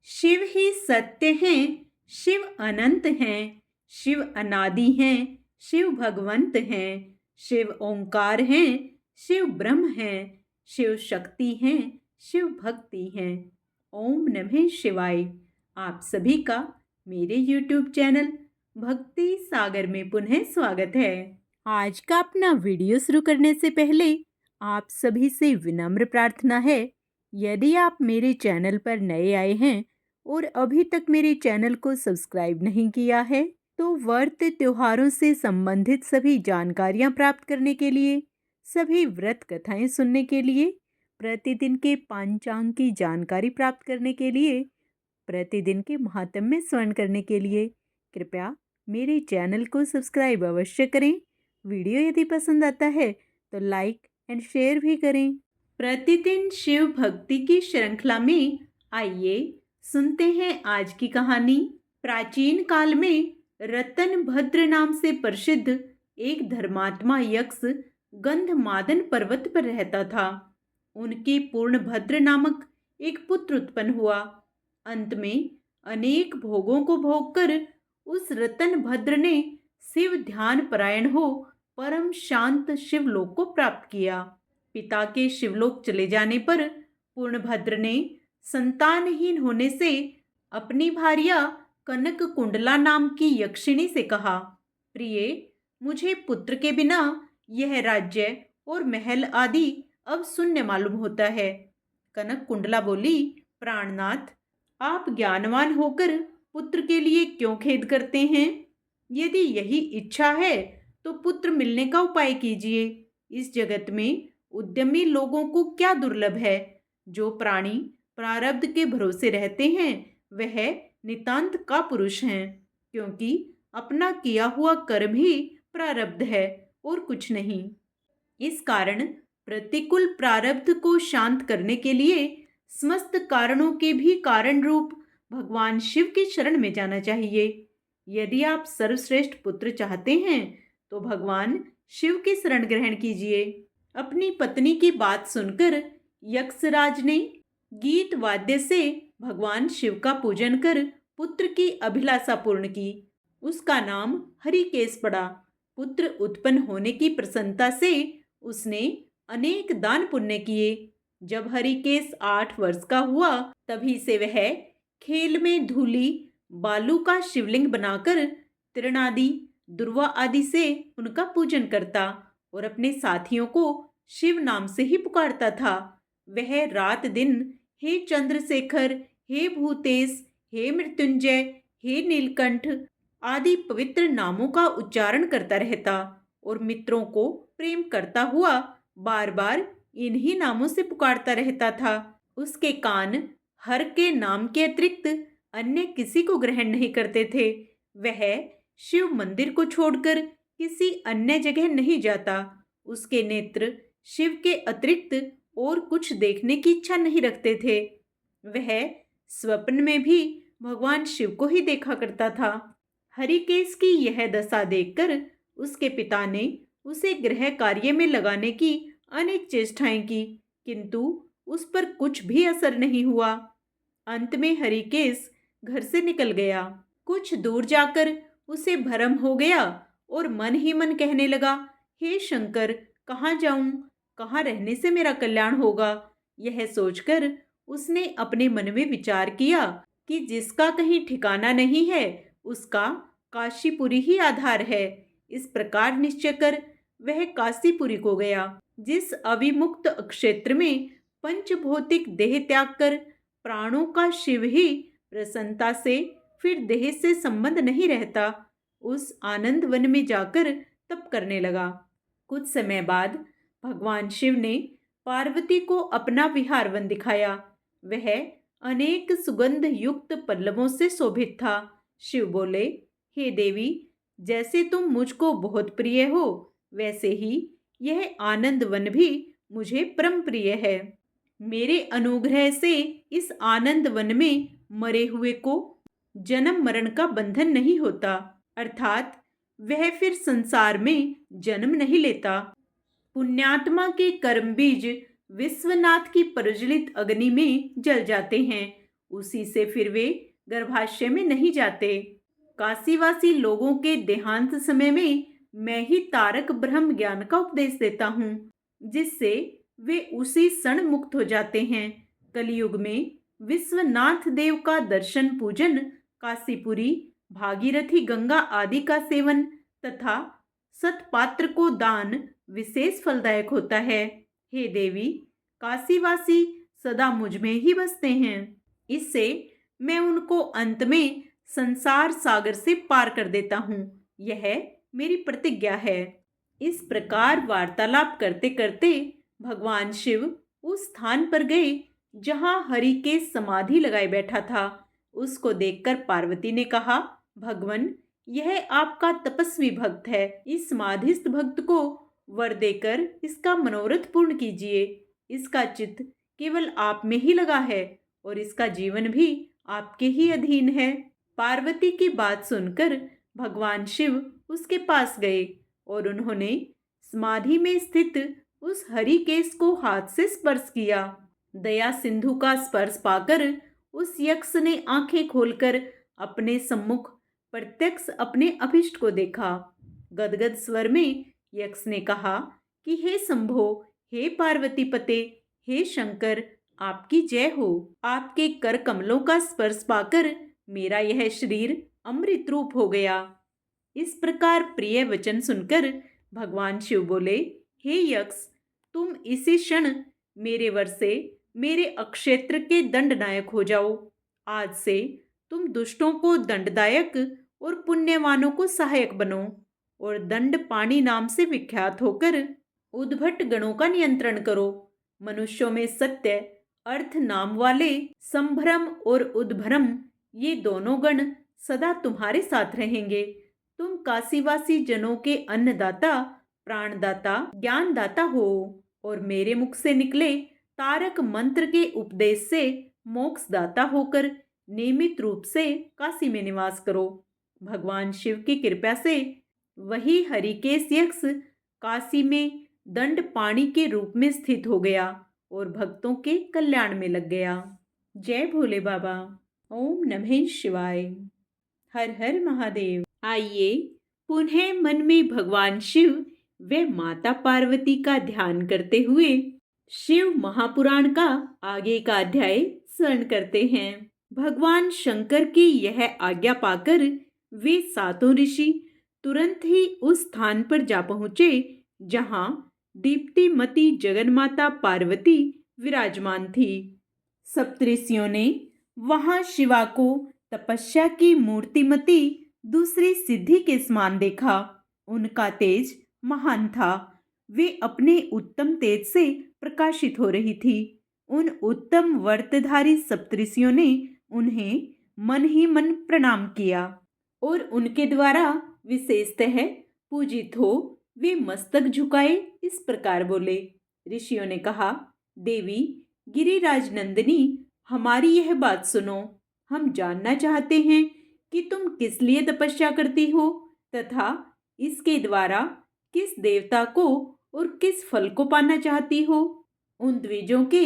शिव ही सत्य हैं, शिव अनंत हैं, शिव अनादि हैं, शिव भगवंत हैं, शिव ओंकार हैं, शिव ब्रह्म हैं, शिव शक्ति हैं, शिव भक्ति हैं। ओम नमः शिवाय। आप सभी का मेरे YouTube चैनल भक्ति सागर में पुनः स्वागत है। आज का अपना वीडियो शुरू करने से पहले आप सभी से विनम्र प्रार्थना है, यदि आप मेरे चैनल पर नए आए हैं और अभी तक मेरे चैनल को सब्सक्राइब नहीं किया है तो व्रत त्योहारों से संबंधित सभी जानकारियां प्राप्त करने के लिए, सभी व्रत कथाएं सुनने के लिए, प्रतिदिन के पंचांग की जानकारी प्राप्त करने के लिए, प्रतिदिन के महात्म्य स्मरण करने के लिए कृपया मेरे चैनल को सब्सक्राइब अवश्य करें। वीडियो यदि पसंद आता है तो लाइक एंड शेयर भी करें। प्रतिदिन शिव भक्ति की श्रृंखला में आइए सुनते हैं आज की कहानी। प्राचीन काल में रतन भद्र नाम से प्रसिद्ध एक धर्मात्मा यक्ष गंधमादन पर्वत पर रहता था। उनके पूर्णभद्र नामक एक पुत्र उत्पन्न हुआ। अंत में अनेक भोगों को भोगकर उस रतन भद्र ने शिव ध्यान परायण हो परम शांत शिवलोक को प्राप्त किया। पिता के शिवलोक चले जाने पर पूर्णभद्र ने संतानहीन होने से अपनी भार्या कनक कुंडला नाम की यक्षिणी से कहा, प्रिय, मुझे पुत्र के बिना यह राज्य और महल आदि अब शून्य मालूम होता है। कनक कुंडला बोली, प्राणनाथ, आप ज्ञानवान होकर पुत्र के लिए क्यों खेद करते हैं? यदि यही इच्छा है तो पुत्र मिलने का उपाय कीजिए। इस जगत में उद्यमी लोगों को क्या दुर्लभ है। जो प्राणी प्रारब्ध के भरोसे रहते हैं वह नितांत का पुरुष हैं, क्योंकि अपना किया हुआ कर्म ही प्रारब्ध है और कुछ नहीं। इस कारण प्रतिकूल प्रारब्ध को शांत करने के लिए समस्त कारणों के भी कारण रूप भगवान शिव की शरण में जाना चाहिए। यदि आप सर्वश्रेष्ठ पुत्र चाहते हैं तो भगवान शिव की शरण ग्रहण कीजिए। अपनी पत्नी की बात सुनकर यक्षराज ने गीत वाद्य से भगवान शिव का पूजन कर पुत्र की अभिलाषा पूर्ण की। उसका नाम हरिकेश पड़ा। पुत्र उत्पन्न होने की प्रसन्नता से उसने अनेक दान पुण्य किए। जब हरिकेश 8 वर्ष का हुआ तभी से वह खेल में धूली बालू का शिवलिंग बनाकर तृणादि दुर्वा आदि से उनका पूजन करता और अपने साथियों को शिव नाम से ही पुकारता था। वह रात दिन हे चंद्रशेखर, हे भूतेश, हे मृत्युंजय, हे नीलकंठ आदि पवित्र नामों का उच्चारण करता रहता और मित्रों को प्रेम करता हुआ बार बार इन्हीं नामों से पुकारता रहता था। उसके कान हर के नाम के अतिरिक्त अन्य किसी को ग्रहण नहीं करते थे। वह शिव मंदिर को छोड़कर किसी अन्य जगह नहीं जाता। उसके नेत्र शिव के अतिरिक्त और कुछ देखने की इच्छा नहीं रखते थे। वह स्वप्न में भी भगवान शिव को ही देखा करता था। हरिकेश की यह दशा देखकर उसके पिता ने उसे गृह कार्य में लगाने की अनेक चेष्टाएं की, किंतु उस पर कुछ भी असर नहीं हुआ। अंत में हरिकेश घर से निकल गया। कुछ दूर जाकर उसे भ्रम हो गया और मन ही मन कहने लगा, हे शंकर, कहाँ जाऊं, कहाँ रहने से मेरा कल्याण होगा। यह सोचकर उसने अपने मन में विचार किया कि जिसका कहीं ठिकाना नहीं है उसका काशीपुरी ही आधार है। इस प्रकार निश्चय कर वह काशीपुरी को गया, जिस अविमुक्त क्षेत्र में पंचभौतिक देह त्याग कर प्राणों का शिव ही प्रसन्नता से फिर देह से संबंध नहीं रहता, उस आनंद वन में जाकर तप करने लगा। कुछ समय बाद भगवान शिव ने पार्वती को अपना विहार वन दिखाया। वह अनेक सुगंध युक्त पल्लवों से शोभित था। शिव बोले, हे देवी, जैसे तुम मुझको बहुत प्रिय हो वैसे ही यह आनंद वन भी मुझे परम प्रिय है। मेरे अनुग्रह से इस आनंद वन में मरे हुए को जन्म मरण का बंधन नहीं होता, अर्थात वह फिर संसार में जन्म नहीं लेता। पुण्यात्मा के कर्म बीज विश्वनाथ की प्रज्वलित अग्नि में जल जाते हैं उसी से फिर वे गर्भाशय में नहीं जाते। काशीवासी लोगों के देहांत समय में मैं ही तारक ब्रह्म ज्ञान का उपदेश देता हूँ, जिससे वे उसी क्षण मुक्त हो जाते हैं। कलयुग में विश्वनाथ देव का दर्शन पूजन, काशीपुरी, भागीरथी गंगा आदि का सेवन तथा सतपात्र को दान विशेष फलदायक होता है। हे देवी, काशीवासी सदा मुझ में ही बसते हैं। इससे मैं उनको अंत में संसार सागर से पार कर देता हूँ। यह मेरी प्रतिज्ञा है। इस प्रकार वार्तालाप करते करते भगवान शिव उस स्थान पर गए जहाँ हरि के समाधि लगाए बैठा था। उसको देखकर पार्वती ने कहा, भगवन, यह आपका तपस्वी भक्त है। इस समाधिस्थ भक्त को वर देकर इसका मनोरथ पूर्ण कीजिए। इसका चित्त केवल आप में ही लगा है और इसका जीवन भी आपके ही अधीन है। पार्वती की बात सुनकर भगवान शिव उसके पास गए और उन्होंने समाधि में स्थित उस हरिकेश को हाथ से स्पर्श किया। दया सिंधु का स्पर्श पाकर उस यक्ष ने आंखें खोलकर अपने सम्मुख प्रत्यक्ष अपने अभिष्ट को देखा। गदगद स्वर में यक्ष ने कहा कि हे शंभो, हे पार्वती पते, हे शंकर, आपकी जय हो। आपके कर कमलों का स्पर्श पाकर मेरा यह शरीर अमृत रूप हो गया। इस प्रकार प्रिय वचन सुनकर भगवान शिव बोले, हे यक्ष, तुम इसी क्षण मेरे वर से मेरे अक्षेत्र के दंडनायक हो जाओ। आज से तुम दुष्टों को दंडदायक और पुण्यवानों को सहायक बनो और दंड पाणी नाम से विख्यात होकर उद्भट गणों का नियंत्रण करो। मनुष्यों में सत्य, अर्थ नाम वाले संभ्रम और उद्भ्रम, ये दोनों गण सदा तुम्हारे साथ रहेंगे। तुम काशीवासी जनों के अन्नदाता, प्राणदाता, ज्ञानदाता हो और मेरे मुख से निकले तारक मंत्र के उपदेश से मोक्षदाता होकर नियमित रूप से काशी में निवास करो। भगवान शिव की कृपा से वही हरिकेश यक्ष काशी में दंड पाणी के रूप में स्थित हो गया और भक्तों के कल्याण में लग गया। जय भोले बाबा। ओम नमः शिवाय। हर हर महादेव। आइए पुनः मन में भगवान शिव व माता पार्वती का ध्यान करते हुए शिव महापुराण का आगे का अध्याय श्रवण करते हैं। भगवान शंकर की यह आज्ञा पाकर वे सातों ऋषि तुरंत ही उस स्थान पर जा पहुंचे जहां दीप्तिमती जगन्माता पार्वती विराजमान थी। सप्तऋषियों ने वहां शिवा को तपस्या की मूर्तिमती दूसरी सिद्धि के समान देखा। उनका तेज महान था। वे अपने उत्तम तेज से प्रकाशित हो रही थी। उन उत्तम वर्तधारी सप्तऋषियों ने उन्हें मन ही मन प्रणाम किया और उनके द्वारा विशेषतः पूजित हो वे मस्तक झुकाए इस प्रकार बोले। ऋषियों ने कहा, देवी गिरिराज नंदिनी, हमारी यह बात सुनो। हम जानना चाहते हैं कि तुम किस लिए तपस्या करती हो तथा इसके द्वारा किस देवता को और किस फल को पाना चाहती हो। उन द्विजों के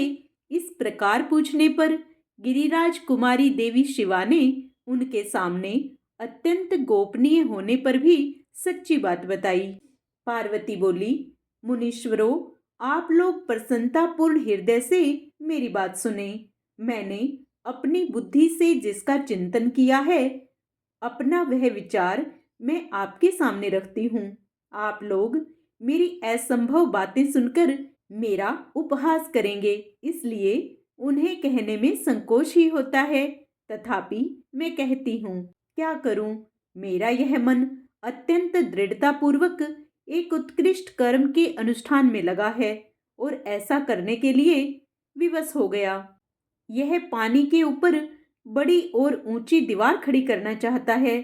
इस प्रकार पूछने पर गिरिराज कुमारी देवी शिवा ने उनके सामने अत्यंत गोपनीय होने पर भी सच्ची बात बताई। पार्वती बोली, मुनीश्वरों, आप लोग प्रसन्नतापूर्ण हृदय से मेरी बात सुने। मैंने अपनी बुद्धि से जिसका चिंतन किया है, अपना वह विचार मैं आपके सामने रखती हूँ। आप लोग मेरी असंभव बातें सुनकर मेरा उपहास करेंगे, इसलिए उन्हें कहने में संकोच ही होता है। तथापि मैं कहती हूँ, क्या करूँ? मेरा यह मन अत्यंत दृढ़तापूर्वक एक उत्कृष्ट कर्म के अनुष्ठान में लगा है और ऐसा करने के लिए विवश हो गया। यह पानी के ऊपर बड़ी और ऊंची दीवार खड़ी करना चाहता है।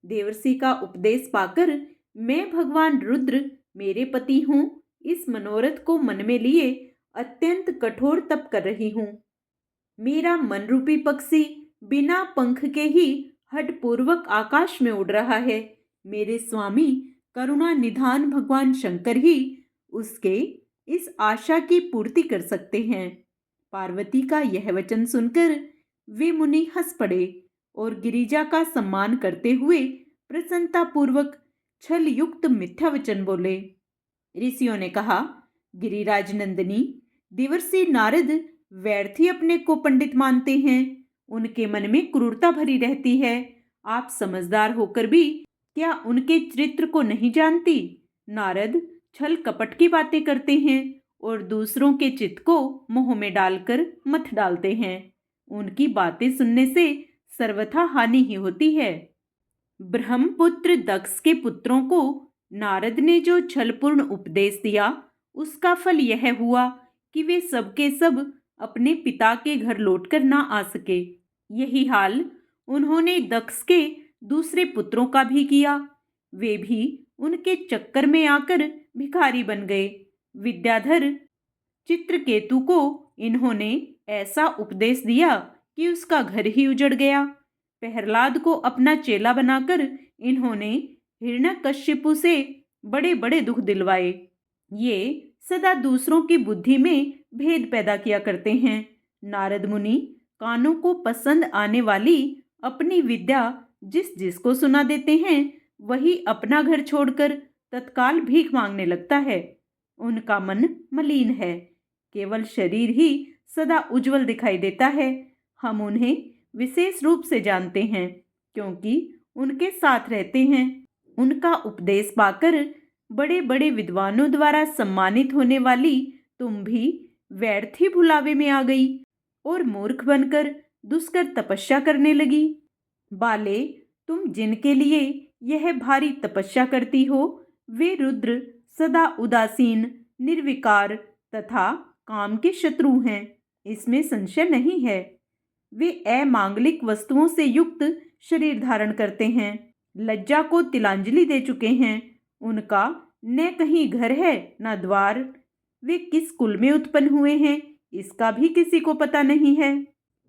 देवर्षि का उपदेश पाकर मैं भगवान रुद्र, मेरे पति हूँ, इस मनोरथ को मन में लिए अत्यंत कठोर तप कर रही हूँ। मेरा मन रूपी पक्षी बिना पंख के ही हठपूर्वक आकाश में उड़ रहा है। मेरे स्वामी करुणा निधान भगवान शंकर ही उसके इस आशा की पूर्ति कर सकते हैं। पार्वती का यह वचन सुनकर वे मुनि हंस पड़े और गिरिजा का सम्मान करते हुए प्रसन्नता पूर्वक छल युक्त मिथ्या वचन बोले। ऋषियों ने कहा, गिरिराज नंदिनी, देवर्षि नारद व्यर्थ ही अपने को पंडित मानते हैं। उनके मन में क्रूरता भरी रहती है। आप समझदार होकर भी क्या उनके चरित्र को नहीं जानती? नारद छल कपट की बातें करते हैं और दूसरों के चित्त को मोह में डालकर मत डालते हैं। उनकी बातें सुनने से सर्वथा हानि ही होती है। ब्रह्मपुत्र दक्ष के पुत्रों को नारद ने जो छलपूर्ण उपदेश दिया, उसका फल यह हुआ कि वे सबके सब अपने पिता के घर लौटकर ना आ सके। यही हाल उन्होंने दक्ष के दूसरे पुत्रों का भी किया। वे भी उनके चक्कर में आकर भिखारी बन गए। विद्याधर चित्रकेतु को इन्होंने ऐसा उपदेश दिया कि उसका घर ही उजड़ गया। प्रहलाद को अपना चेला बनाकर इन्होंने हिरण्यकश्यपु से बड़े बड़े दुख दिलवाए। ये सदा दूसरों की बुद्धि में भेद पैदा किया करते हैं। नारद मुनि कानों को पसंद आने वाली अपनी विद्या जिस जिसको सुना देते हैं, वही अपना घर छोड़कर तत्काल भीख मांगने लगता है। उनका मन मलिन है, केवल शरीर ही सदा उज्जवल दिखाई देता है। हम उन्हें विशेष रूप से जानते हैं क्योंकि उनके साथ रहते हैं। उनका उपदेश पाकर बड़े बड़े विद्वानों द्वारा सम्मानित होने वाली तुम भी व्यर्थ ही भुलावे में आ गई और मूर्ख बनकर दुष्कर तपस्या करने लगी। बाले, तुम जिनके लिए यह भारी तपस्या करती हो, वे रुद्र सदा उदासीन, निर्विकार तथा काम के शत्रु हैं, इसमें संशय नहीं है। वे अमांगलिक वस्तुओं से युक्त शरीर धारण करते हैं, लज्जा को तिलांजलि दे चुके हैं। उनका न कहीं घर है न द्वार। वे किस कुल में उत्पन्न हुए हैं, इसका भी किसी को पता नहीं है।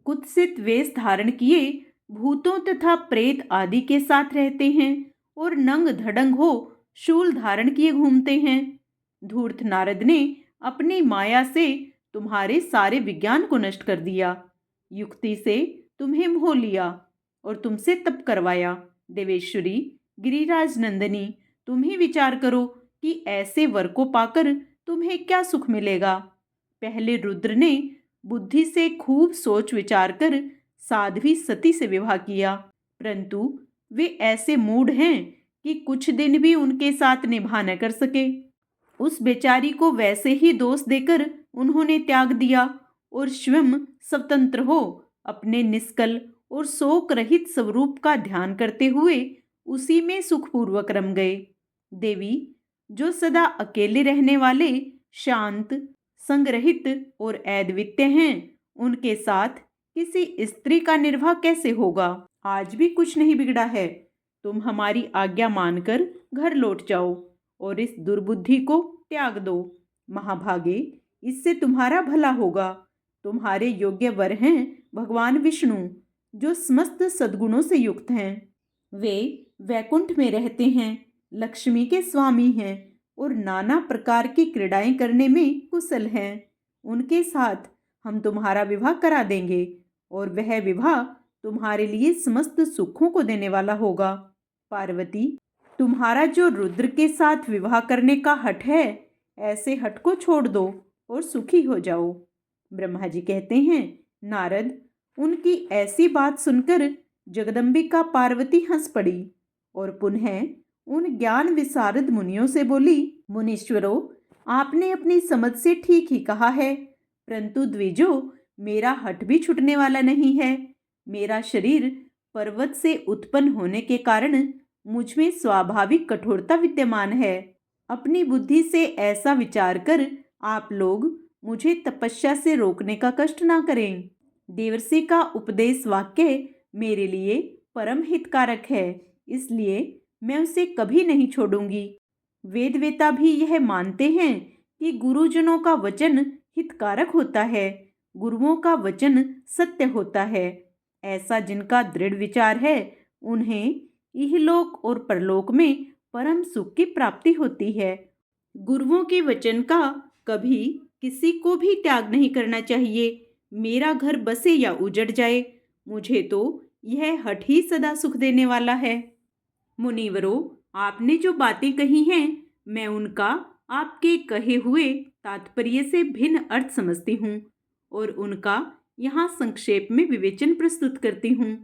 कुत्सित वेश धारण किए भूतों तथा प्रेत आदि के साथ रहते हैं और नंग धड़ंग हो शूल धारण किए घूमते हैं। धूर्त नारद ने अपनी माया से तुम्हारे सारे विज्ञान को नष्ट कर दिया। युक्ति से तुम्हें मोह लिया और तुमसे तप करवाया। देवेश्वरी, गिरिराज नंदिनी, तुम ही विचार करो कि ऐसे वर को पाकर तुम्हें क्या सुख मिलेगा। पहले रुद्र ने बुद्धि से खूब सोच विचार कर साध्वी सती से विवाह किया, परंतु वे ऐसे मूढ़ हैं कि कुछ दिन भी उनके साथ निभा न कर सके। उस बेचारी को वैसे ही दोष देकर उन्होंने त्याग दिया और स्वयं स्वतंत्र हो अपने निष्कल और शोक रहित स्वरूप का ध्यान करते हुए उसी में सुखपूर्वक रम गए। देवी, जो सदा अकेले रहने वाले, शांत, संग्रहित और अद्वितीय हैं, उनके साथ किसी स्त्री का निर्वाह कैसे होगा? आज भी कुछ नहीं बिगड़ा है। तुम हमारी आज्ञा मानकर घर लौट जाओ और इस दुर्बुद्धि को त्याग दो। महाभागे, इससे तुम्हारा भला होगा। तुम्हारे योग्य वर हैं भगवान विष्णु, जो समस्त सद्गुणों से युक्त हैं। वे वैकुंठ में रहते हैं, लक्ष्मी के स्वामी हैं और नाना प्रकार की क्रीड़ाएं करने में कुशल हैं। उनके साथ हम तुम्हारा विवाह करा देंगे और वह विवाह तुम्हारे लिए समस्त सुखों को देने वाला होगा। पार्वती, तुम्हारा जो रुद्र के साथ विवाह करने का हठ है, ऐसे हठ को छोड़ दो और सुखी हो जाओ। ब्रह्मा जी कहते हैं, नारद, उनकी ऐसी बात सुनकर जगदम्बिका पार्वती हंस पड़ी और पुनः उन ज्ञान विशारद मुनियों से बोली, मुनीश्वरों, आपने अपनी समझ से ठीक ही कहा है, परंतु द्विजो, मेरा हठ भी छूटने वाला नहीं है। मेरा शरीर पर्वत से उत्पन्न होने के कारण मुझ में स्वाभाविक कठोरता विद्यमान है। अपनी बुद्धि से ऐसा विचार कर आप लोग मुझे तपस्या से रोकने का कष्ट ना करें। देवर्षि का उपदेश वाक्य मेरे लिए परम हितकारक है, इसलिए मैं उसे कभी नहीं छोड़ूंगी। वेदवेता भी यह मानते हैं कि गुरुजनों का वचन हितकारक होता है, गुरुओं का वचन सत्य होता है। ऐसा जिनका दृढ़ विचार है, उन्हें इहलोक और परलोक में परम सुख की प्राप्ति होती है। गुरुओं के वचन का कभी किसी को भी त्याग नहीं करना चाहिए। मेरा घर बसे या उजड़ जाए, मुझे तो यह हठ ही सदा सुख देने वाला है। मुनिवरों, आपने जो बातें कही हैं, मैं उनका आपके कहे हुए तात्पर्य से भिन्न अर्थ समझती हूँ और उनका यहाँ संक्षेप में विवेचन प्रस्तुत करती हूँ।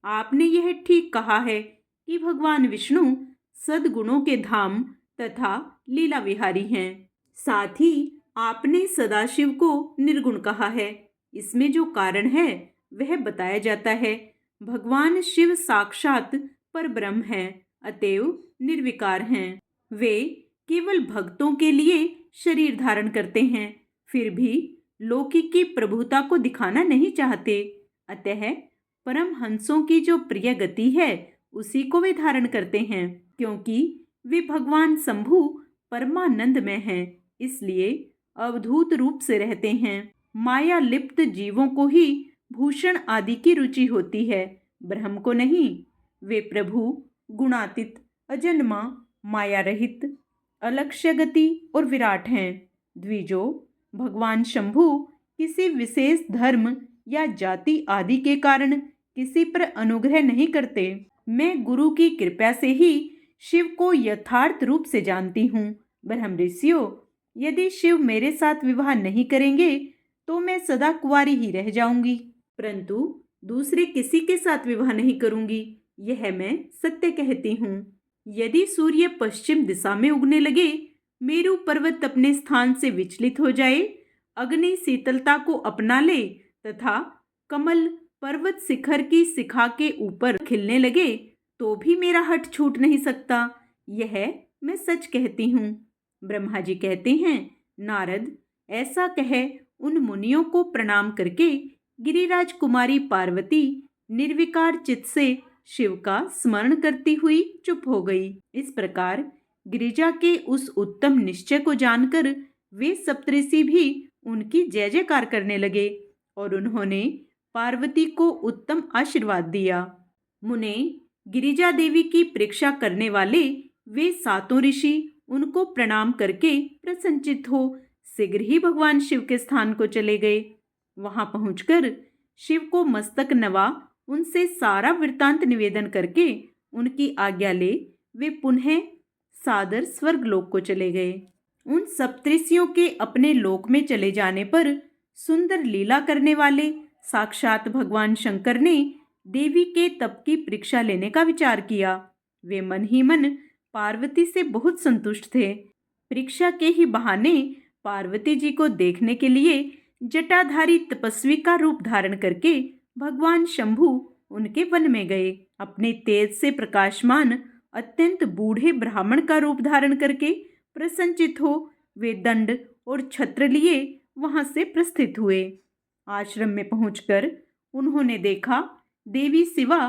आपने यह ठीक कहा है कि भगवान विष्णु सद्गुणों के धाम तथा लीला विहारी हैं। साथ ही आपने सदाशिव को निर्गुण कहा है। इसमें जो कारण है वह बताया जाता है। भगवान शिव साक्षात परब्रह्म हैं, अतएव निर्विकार हैं। वे केवल भक्तों के लिए शरीर धारण करते हैं, फिर भी लौकिक की प्रभुता को दिखाना नहीं चाहते। अतः परमहंसों की जो प्रिय गति है उसी को वे धारण करते हैं, क्योंकि वे भगवान शंभु परमानंद में हैं, इसलिए अवधूत रूप से रहते हैं। माया लिप्त जीवों को ही भूषण आदि की रुचि होती है, ब्रह्म को नहीं। वे प्रभु गुणातीत, अजन्मा, माया रहित, अलक्ष्य गति और विराट हैं। द्विजो, भगवान शंभु किसी विशेष धर्म या जाति आदि के कारण किसी पर अनुग्रह नहीं करते। मैं गुरु की कृपा से ही शिव को यथार्थ रूप से जानती हूँ। ब्रह्म ऋषियों, यदि शिव मेरे साथ विवाह नहीं करेंगे तो मैं सदा कुंवारी ही रह जाऊंगी, परंतु दूसरे किसी के साथ विवाह नहीं करूंगी, यह मैं सत्य कहती हूँ। यदि सूर्य पश्चिम दिशा में उगने लगे, मेरु पर्वत अपने स्थान से विचलित हो जाए, अग्नि शीतलता को अपना ले तथा कमल पर्वत शिखर की शिखा के ऊपर खिलने लगे, तो भी मेरा हठ छूट नहीं सकता। यह मैं सच कहती हूँ। ब्रह्मा जी कहते हैं, नारद, ऐसा कह उन मुनियों को प्रणाम करके गिरिराज कुमारी पार्वती निर्विकार चित्त से शिव का स्मरण करती हुई चुप हो गई। इस प्रकार गिरिजा के उस उत्तम निश्चय को जानकर वे सप्तऋषि भी उनकी जय जयकार करने लगे और उन्होंने पार्वती को उत्तम आशीर्वाद दिया। मुने, गिरिजा देवी की परीक्षा करने वाले वे सातों ऋषि उनको प्रणाम करके प्रसन्नचित्त हो शीघ्र ही भगवान शिव के स्थान को चले गए। वहां पहुंचकर शिव को मस्तक नवा उनसे सारा वृत्तांत निवेदन करके उनकी आज्ञा ले वे पुनः सादर स्वर्गलोक को चले गए। उन सप्तऋषियों के अपने लोक में चले जाने पर सुंदर लीला करने वाले साक्षात भगवान शंकर ने देवी के तप की परीक्षा लेने का विचार किया। वे मन ही मन पार्वती से बहुत संतुष्ट थे। परीक्षा के ही बहाने पार्वती जी को देखने के लिए जटाधारी तपस्वी का रूप धारण करके भगवान शंभु उनके वन में गए। अपने तेज से प्रकाशमान अत्यंत बूढ़े ब्राह्मण का रूप धारण करके प्रसन्नचित्त हो वे दंड और छत्र लिए वहां से प्रस्थित हुए। आश्रम में पहुंचकर उन्होंने देखा देवी शिवा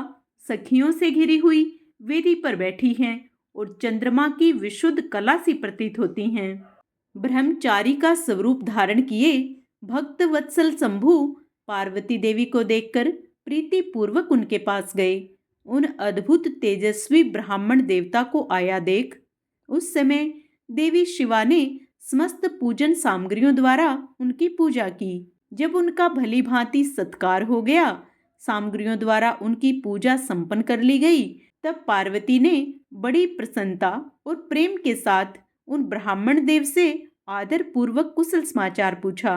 सखियों से घिरी हुई वेदी पर बैठी हैं और चंद्रमा की विशुद्ध कला सी प्रतीत होती हैं। ब्रह्मचारी का स्वरूप धारण किए भक्त वत्सल शंभु पार्वती देवी को देखकर प्रीति पूर्वक उनके पास गए। उन अद्भुत तेजस्वी ब्राह्मण देवता को आया देख उस समय देवी शिवा ने समस्त पूजन सामग्रियों द्वारा उनकी पूजा की। जब उनका भली भांति सत्कार हो गया, सामग्रियों द्वारा उनकी पूजा संपन्न कर ली गई, तब पार्वती ने बड़ी प्रसन्नता और प्रेम के साथ उन ब्राह्मण देव से आदर पूर्वक कुशल समाचार पूछा।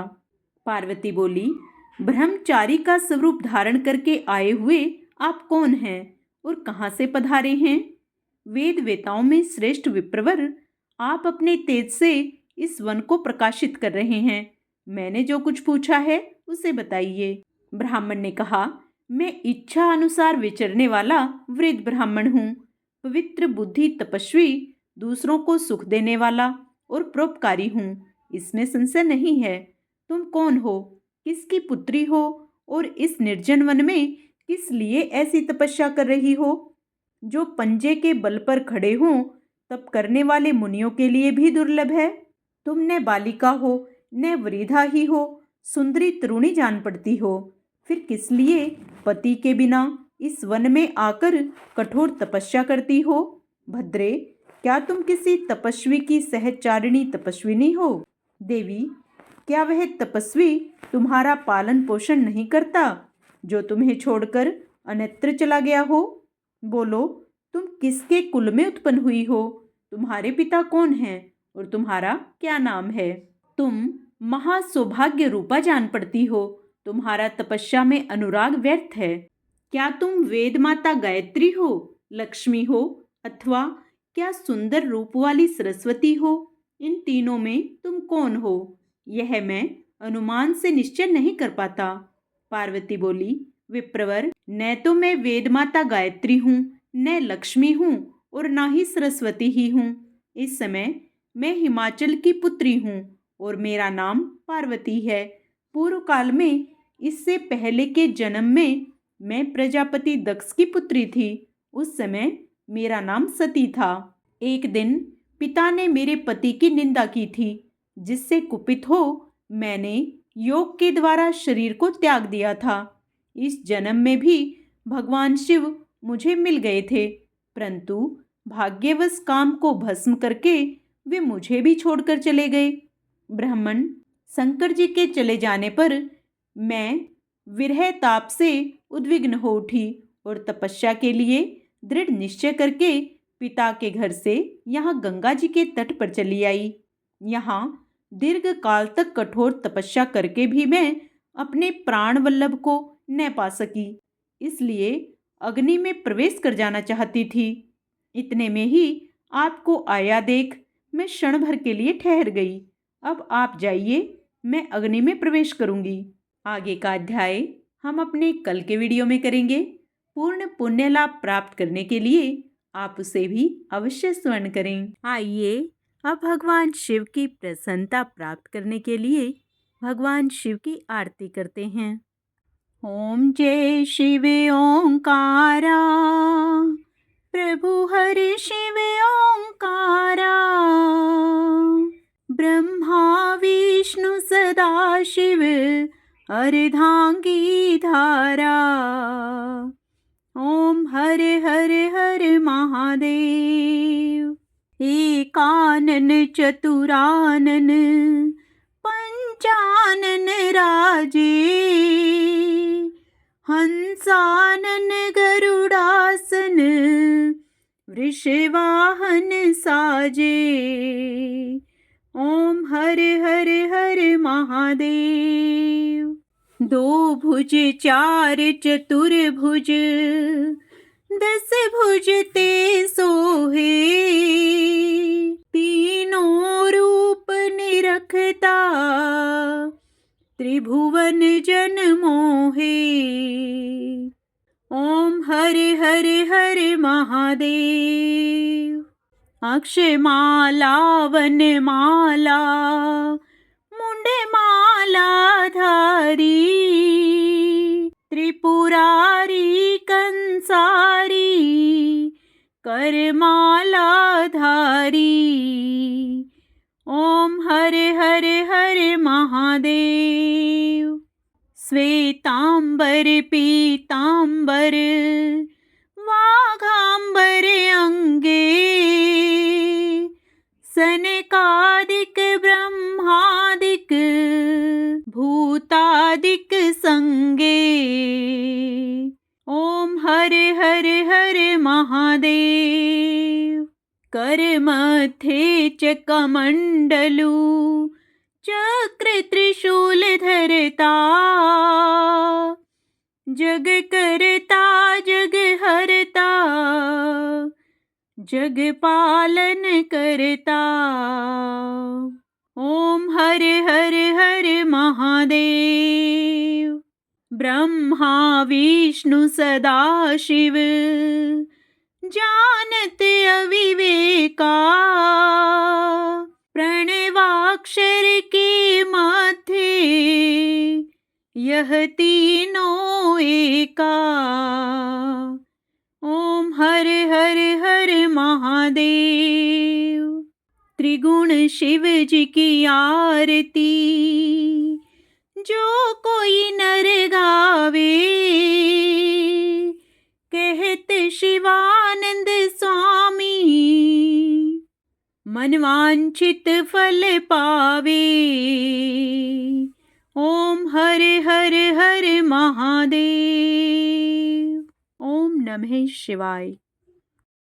पार्वती बोली, ब्रह्मचारी का स्वरूप धारण करके आए हुए आप कौन हैं और कहाँ से पधारे हैं? वेद वेताओं में श्रेष्ठ विप्रवर, आप अपने तेज से इस वन को प्रकाशित कर रहे हैं। मैंने जो कुछ पूछा है उसे बताइए। ब्राह्मण ने कहा, मैं इच्छा अनुसार विचरने वाला वृद्ध ब्राह्मण हूँ, पवित्र बुद्धि तपस्वी, दूसरों को सुख देने वाला और परोपकारी हूँ, इसमें संशय नहीं है। तुम कौन हो, किसकी पुत्री हो और इस निर्जन वन में किस लिए ऐसी तपस्या कर रही हो? जो पंजे के बल पर खड़े हों तप करने वाले मुनियों के लिए भी दुर्लभ है। तुम न बालिका हो न वृद्धा ही हो, सुंदरी तरुणी जान पड़ती हो, फिर किस लिए पति के बिना इस वन में आकर कठोर तपस्या करती हो? भद्रे, क्या तुम किसी तपस्वी की सहचारिणी तपस्विनी हो? देवी, क्या वह तपस्वी तुम्हारा पालन पोषण नहीं करता? जो तुम्हें छोड़कर अन्यत्र चला गया हो? बोलो, तुम किसके कुल में उत्पन्न हुई हो? तुम्हारे पिता कौन हैं और तुम्हारा क्या नाम है? तुम महासौभाग्य रूपा जान पड़ती हो। तुम्हारा तपस्या में अनुराग व्यर्थ है। क्या तुम वेद माता गायत्री हो, लक्ष्मी हो, अथवा क्या सुंदर रूप वाली सरस्वती हो? इन तीनों में तुम कौन हो, यह मैं अनुमान से निश्चय नहीं कर पाता। पार्वती बोली, विप्रवर, न तो मैं वेद माता गायत्री हूँ, न लक्ष्मी हूँ और ना ही सरस्वती ही हूँ। इस समय मैं हिमाचल की पुत्री हूँ और मेरा नाम पार्वती है। पूर्व काल में, इससे पहले के जन्म में, मैं प्रजापति दक्ष की पुत्री थी। उस समय मेरा नाम सती था। एक दिन पिता ने मेरे पति की निंदा की थी, जिससे कुपित हो मैंने योग के द्वारा शरीर को त्याग दिया था। इस जन्म में भी भगवान शिव मुझे मिल गए थे, परंतु भाग्यवश काम को भस्म करके वे मुझे भी छोड़कर चले गए। ब्राह्मण, शंकर जी के चले जाने पर मैं विरह ताप से उद्विग्न हो उठी और तपस्या के लिए दृढ़ निश्चय करके पिता के घर से यहाँ गंगा जी के तट पर चली आई। यहाँ दीर्घ काल तक कठोर तपस्या करके भी मैं अपने प्राण वल्लभ को न पा सकी, इसलिए अग्नि में प्रवेश कर जाना चाहती थी। इतने में ही आपको आया देख मैं क्षण भर के लिए ठहर गई। अब आप जाइए, मैं अग्नि में प्रवेश करूंगी। आगे का अध्याय हम अपने कल के वीडियो में करेंगे। पूर्ण पुण्य लाभ प्राप्त करने के लिए आप उसे भी अवश्य स्मरण करें। आइए अब भगवान शिव की प्रसन्नता प्राप्त करने के लिए भगवान शिव की आरती करते हैं। ओम जय शिव ओंकारा, प्रभु हरि शिव ओंकारा, ब्रह्मा विष्णु सदा शिव अर्धांगी धारा। ओम हरे हरे हरे महादेव, एकानन चतुरानन पंचानन राजे, हंसानन गरुड़ासन वृषवाहन साजे। ओम हरे हरे हरे महादेव। दो भुज चार चतुर्भुज, दस भुज ते सोहे, तीनों रूप निरखता त्रिभुवन जन मोहे। ओम हरे हरे हरे महादेव। अक्षमाला वनमाला मुंडे माला धारी, त्रिपुरारी कंसारी करमाला धारी। ओम हरे हरे हरे महादेव। श्वेतांबर पीतांबर वाघांबर अंगे, सनकादिक ब्रह्मादिक भूतादिक संगे। ओम हरे हरे हरे महादेव। कर मथे चकमंडलू चक्र त्रिशूल धरता, जग करता जग हरता जग पालन करता। ओम हरे हरे हरे महादेव। ब्रह्मा विष्णु सदा शिव जानत अविवेका, प्रणवाक्षर के मध्य यह तीनों एका। ओम हरे हरे हरे महादेव। त्रिगुण शिव जी की आरती जो कोई नर गावे, कहत शिवानंद स्वामी मनवांछित फल पावे। ओम हरे हरे हरे महादेव। ओम नमः शिवाय।